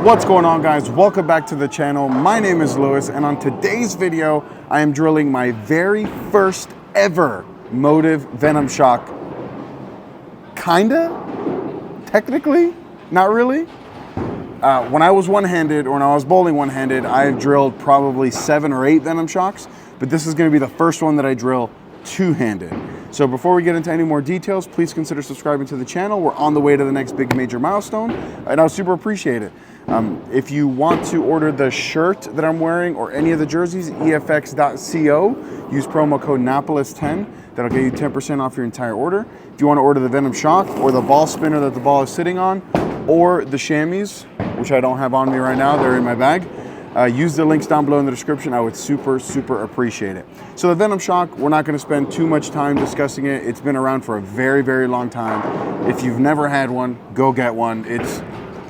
What's going on, guys? Welcome back to the channel. My name is Lewis, and on today's video I am drilling my very first ever Motiv Venom Shock. Kinda, technically, not really. When I was one-handed, or when I was bowling one-handed, I've drilled probably 7 or 8 Venom Shocks, but this is going to be the first one that I drill two-handed. So before we get into any more details, please consider subscribing to the channel. We're on the way to the next big major milestone, and I'll super appreciate it. If you want to order the shirt that I'm wearing or any of the jerseys, efx.co, use promo code Napoles10. That'll get you 10% off your entire order. If you want to order the Venom Shock or the ball spinner that the ball is sitting on, or the chamois, which I don't have on me right now, they're in my bag, use the links down below in the description. I would super appreciate it. So the Venom Shock, we're not going to spend too much time discussing it. It's been around for a very long time. If you've never had one, go get one. It's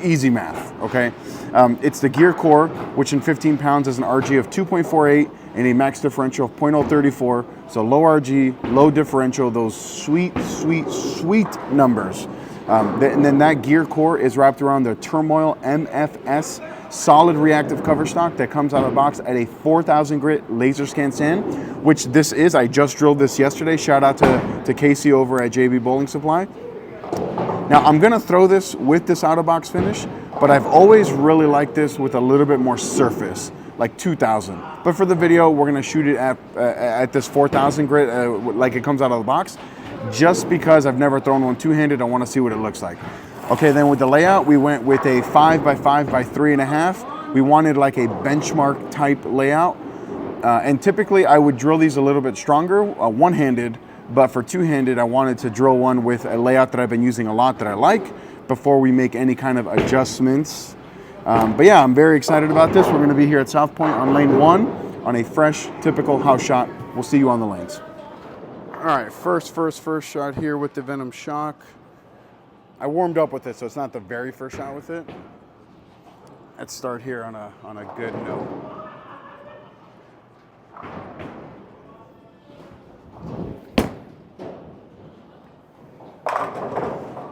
easy math, okay? It's the gear core, which in 15 pounds has an RG of 2.48 and a max differential of 0.034. So low RG, low differential, those sweet numbers. And then that gear core is wrapped around the Turmoil MFS solid reactive cover stock that comes out of the box at a 4,000 grit laser scan sand, which this is. I just drilled this yesterday. Shout out to Casey over at JB Bowling Supply. Now I'm gonna throw this with this out of box finish, but I've always really liked this with a little bit more surface, like 2,000. But for the video, we're gonna shoot it at this 4,000 grit, like it comes out of the box, just because I've never thrown one two-handed. I wanna see what it looks like. Okay, then with the layout, we went with a 5x5 by 3.5. We wanted like a benchmark type layout. And typically I would drill these a little bit stronger, one-handed, but for two-handed, I wanted to drill one with a layout that I've been using a lot that I like before we make any kind of adjustments. But yeah, I'm very excited about this. We're gonna be here at South Point on lane 1 on a fresh, typical house shot. We'll see you on the lanes. All right, first shot here with the Venom Shock. I warmed up with it, so it's not the very first shot with it. Let's start here on a good note.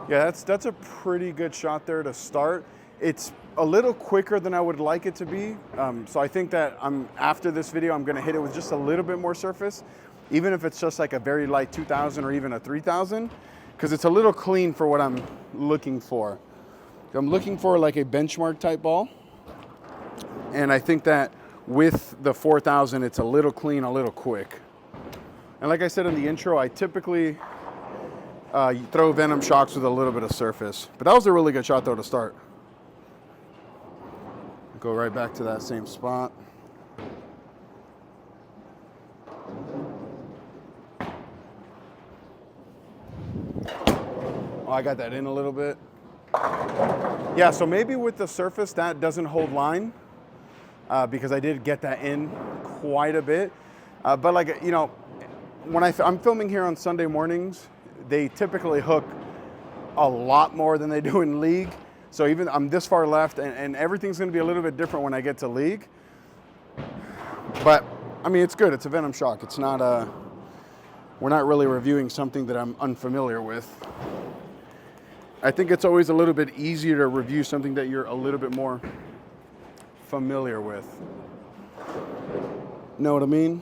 Yeah, that's a pretty good shot there to start. It's a little quicker than I would like it to be. So I think that after this video, I'm gonna hit it with just a little bit more surface, even if it's just like a very light 2,000 or even a 3,000, because it's a little clean for what I'm looking for. I'm looking for like a benchmark type ball. And I think that with the 4,000, it's a little clean, a little quick. And like I said in the intro, I typically throw Venom Shocks with a little bit of surface. But that was a really good shot though to start. Go right back to that same spot. Oh, I got that in a little bit. Yeah, so maybe with the surface that doesn't hold line because I did get that in quite a bit. But like, you know, when I'm filming here on Sunday mornings, they typically hook a lot more than they do in league. So even I'm this far left and everything's gonna be a little bit different when I get to league. But I mean, it's good, it's a Venom Shock. It's not we're not really reviewing something that I'm unfamiliar with. I think it's always a little bit easier to review something that you're a little bit more familiar with. Know what I mean?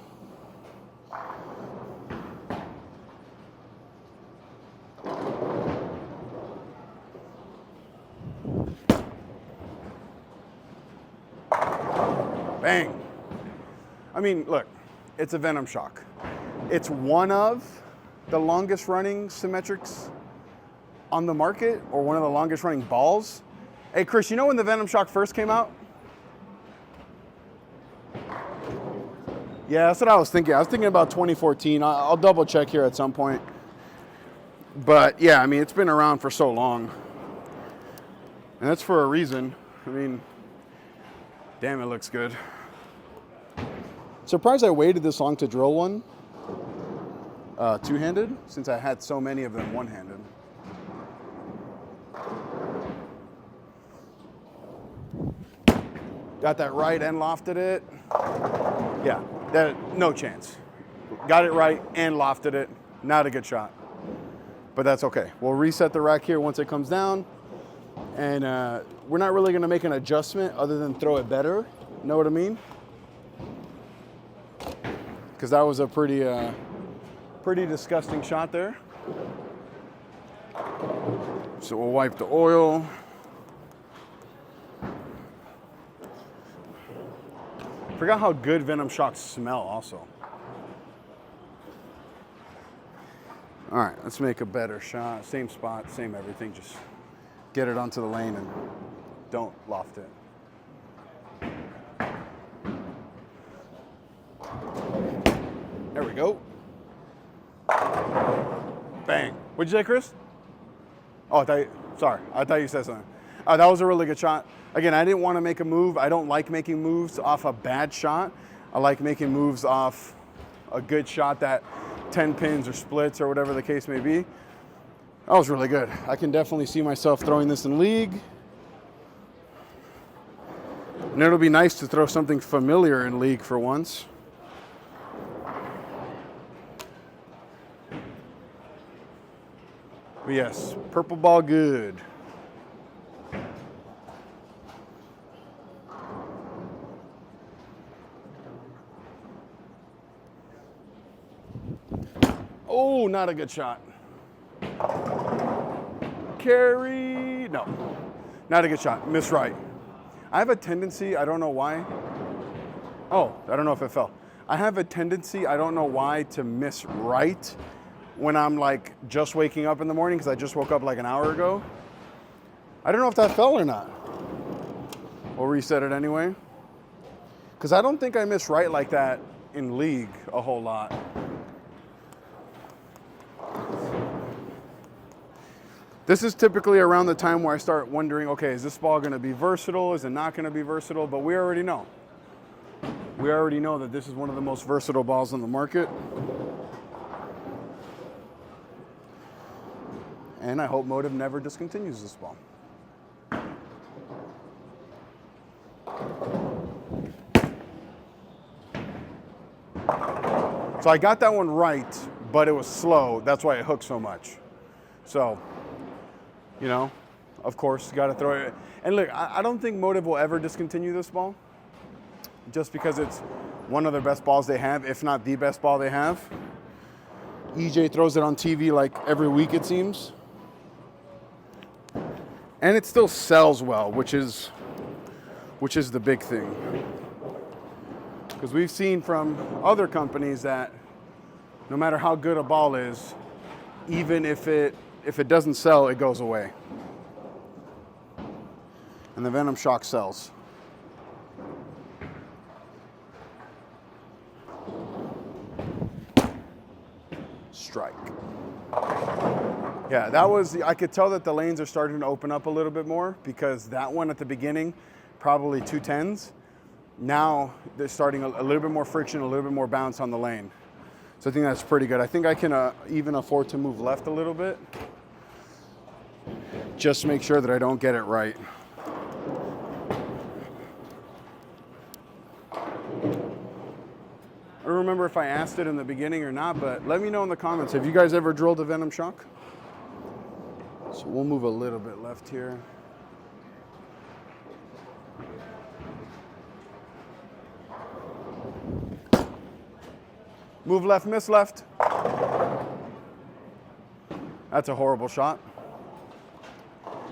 Bang. I mean, look, it's a Venom Shock. It's one of the longest running symmetrics on the market, or one of the longest running balls. Hey Chris, you know when the Venom Shock first came out? Yeah, that's what I was thinking. I was thinking about 2014. I'll double check here at some point. But yeah, I mean, it's been around for so long. And that's for a reason. I mean, damn, it looks good. Surprised I waited this long to drill one two-handed, since I had so many of them one-handed. Got that right and lofted it. Yeah, no chance. Got it right and lofted it. Not a good shot. But that's okay. We'll reset the rack here once it comes down. And we're not really gonna make an adjustment other than throw it better. Know what I mean? Because that was a pretty disgusting shot there. So we'll wipe the oil. Forgot how good Venom Shocks smell also. All right, let's make a better shot. Same spot, same everything. Just get it onto the lane and don't loft it. There we go. Bang. What'd you say, Chris? Oh, I thought you said something. That was a really good shot. Again, I didn't want to make a move. I don't like making moves off a bad shot. I like making moves off a good shot that 10 pins or splits or whatever the case may be. That was really good. I can definitely see myself throwing this in league. And it'll be nice to throw something familiar in league for once. But yes, purple ball good. Oh, not a good shot. Carry, no, not a good shot, miss right. I have a tendency, I don't know why. Oh, I don't know if it fell. I have a tendency, I don't know why, to miss right when I'm like just waking up in the morning, because I just woke up like an hour ago. I don't know if that fell or not. We'll reset it anyway. Because I don't think I miss right like that in league a whole lot. This is typically around the time where I start wondering, okay, is this ball going to be versatile? Is it not going to be versatile? But we already know. We already know that this is one of the most versatile balls on the market. And I hope Motiv never discontinues this ball. So I got that one right, but it was slow. That's why it hooked so much. So, you know, of course, you got to throw it. And look, I don't think Motiv will ever discontinue this ball, just because it's one of the best balls they have, if not the best ball they have. EJ throws it on TV like every week, it seems. And it still sells well, which is the big thing. Because we've seen from other companies that no matter how good a ball is, even if it doesn't sell, it goes away. And the Venom Shock sells. Strike. Yeah, that was, I could tell that the lanes are starting to open up a little bit more, because that one at the beginning, probably 210s. Now they're starting a little bit more friction, a little bit more bounce on the lane. So I think that's pretty good. I think I can even afford to move left a little bit. Just make sure that I don't get it right. I don't remember if I asked it in the beginning or not, but let me know in the comments. Have you guys ever drilled a Venom Shock? So we'll move a little bit left here. Move left, miss left. That's a horrible shot.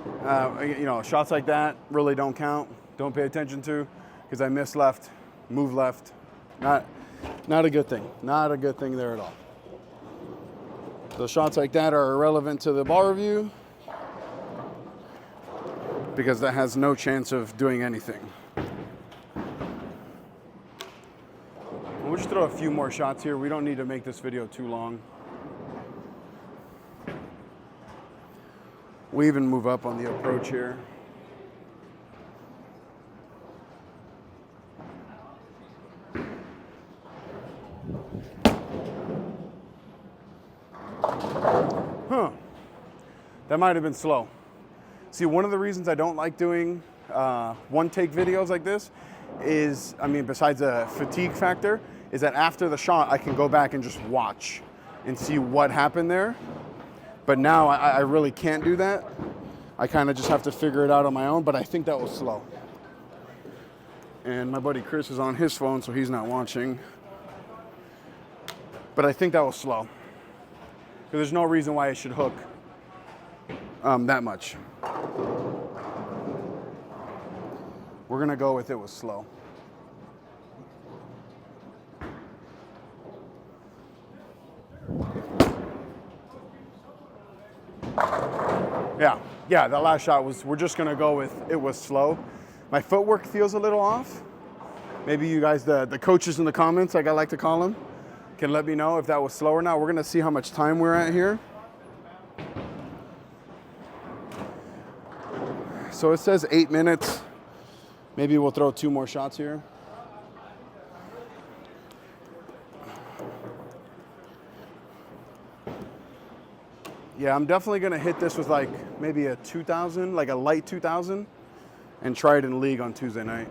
You know, shots like that really don't count. Don't pay attention to, because I missed left, move left. Not a good thing. Not a good thing there at all. So shots like that are irrelevant to the ball review, because that has no chance of doing anything. We'll just throw a few more shots here. We don't need to make this video too long. We even move up on the approach here. Huh. That might have been slow. See, one of the reasons I don't like doing one-take videos like this is, I mean, besides the fatigue factor, is that after the shot, I can go back and just watch and see what happened there. But now I really can't do that. I kind of just have to figure it out on my own, but I think that was slow. And my buddy Chris is on his phone, so he's not watching. But I think that was slow. Because there's no reason why it should hook that much. We're gonna go with it was slow. Yeah, that last shot was, we're just gonna go with it was slow. My footwork feels a little off. Maybe you guys, the coaches in the comments, like I like to call them, can let me know if that was slow or not. We're gonna see how much time we're at here. So it says 8 minutes. Maybe we'll throw 2 more shots here. Yeah, I'm definitely gonna hit this with like maybe a 2000, like a light 2000, and try it in league on Tuesday night.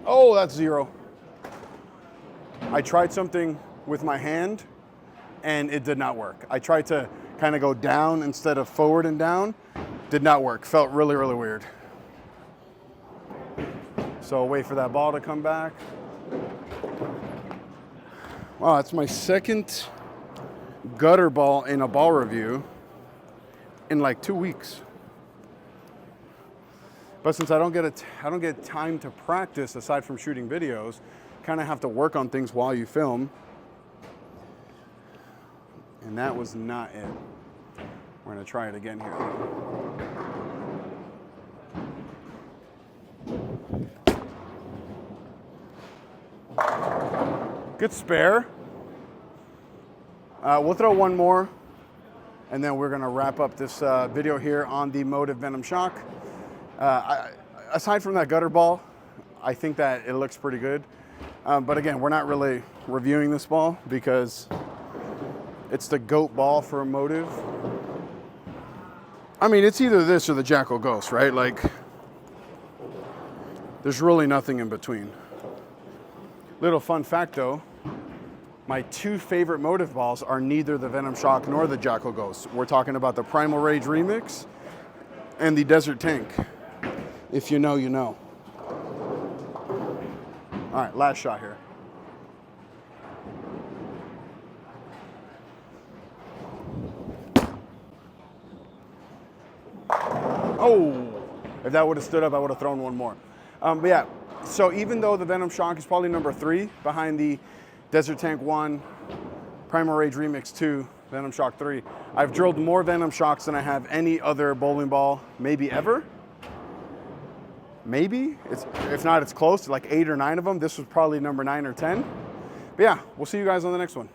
Oh, that's 0. I tried something with my hand and it did not work. I tried to kind of go down instead of forward and down. Did not work. Felt really, really weird. So wait for that ball to come back. Wow, that's my second gutter ball in a ball review in like 2 weeks. But since I don't get time to practice aside from shooting videos, kind of have to work on things while you film. And that was not it. We're gonna try it again here. Good spare. We'll throw one more, and then we're gonna wrap up this video here on the Motiv Venom Shock. Aside from that gutter ball, I think that it looks pretty good. But again, we're not really reviewing this ball because it's the GOAT ball for a Motiv. I mean, it's either this or the Jackal Ghost, right? Like, there's really nothing in between. Little fun fact though, my 2 favorite Motiv balls are neither the Venom Shock nor the Jackal Ghost. We're talking about the Primal Rage Remix and the Desert Tank. If you know, you know. All right, last shot here. Oh, if that would have stood up, I would have thrown one more. But yeah, so even though the Venom Shock is probably number 3 behind the Desert Tank 1, Primal Rage Remix 2, Venom Shock 3, I've drilled more Venom Shocks than I have any other bowling ball, maybe ever. Maybe, if not, it's close to like 8 or 9 of them. This was probably number 9 or 10. But yeah, we'll see you guys on the next one.